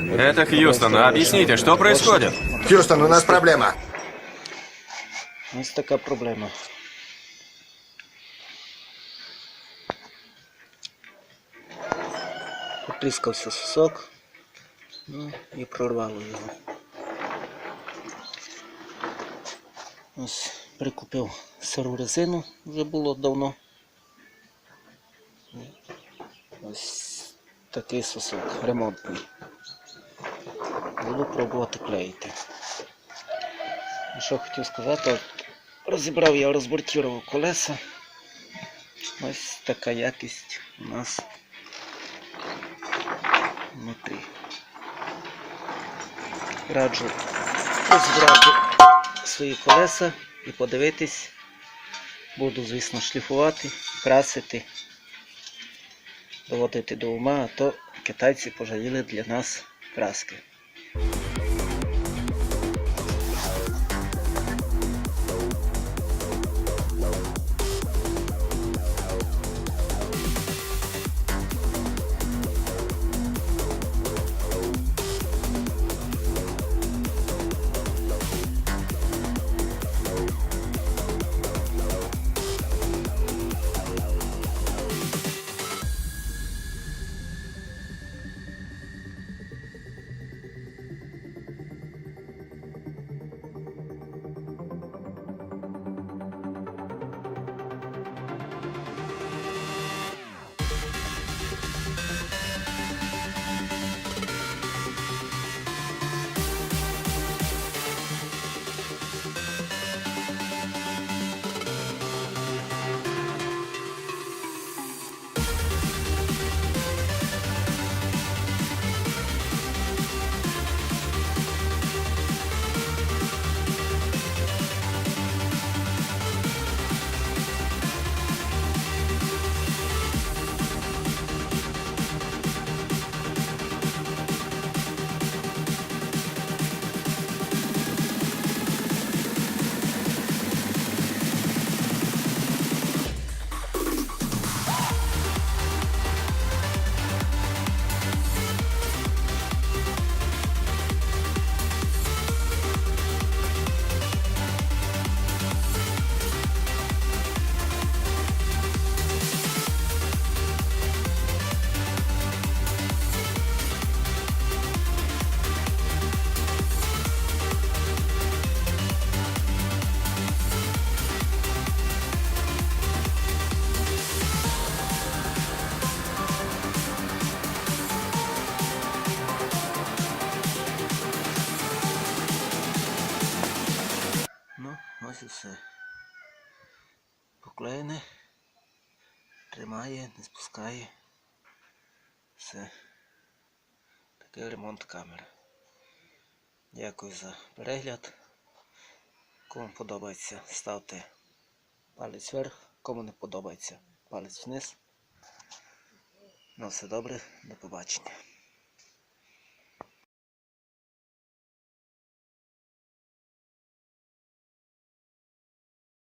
Это Хьюстон. Объясните, что происходит? Хьюстон, у нас проблема. Ось така проблема. Потріскався сосок, ну і прорвало його. Ось прикупив сиру резину, вже було давно. Ось такий сосок, ремонтний. Буду пробувати клеїти. І що хотів сказати, розібрав я, розбортував колеса. Ось така якість у нас внутрі. Раджу розібрати свої колеса і подивитись. Буду, звісно, шліфувати, красити, доводити до ума, а то китайці пожаліли для нас краски. Ну, ось і все. Поклеєне, тримає, не спускає. Все. Такий ремонт камери. Дякую за перегляд. Кому подобається, ставте палець вверх. Кому не подобається, палець вниз. На все добре, до побачення.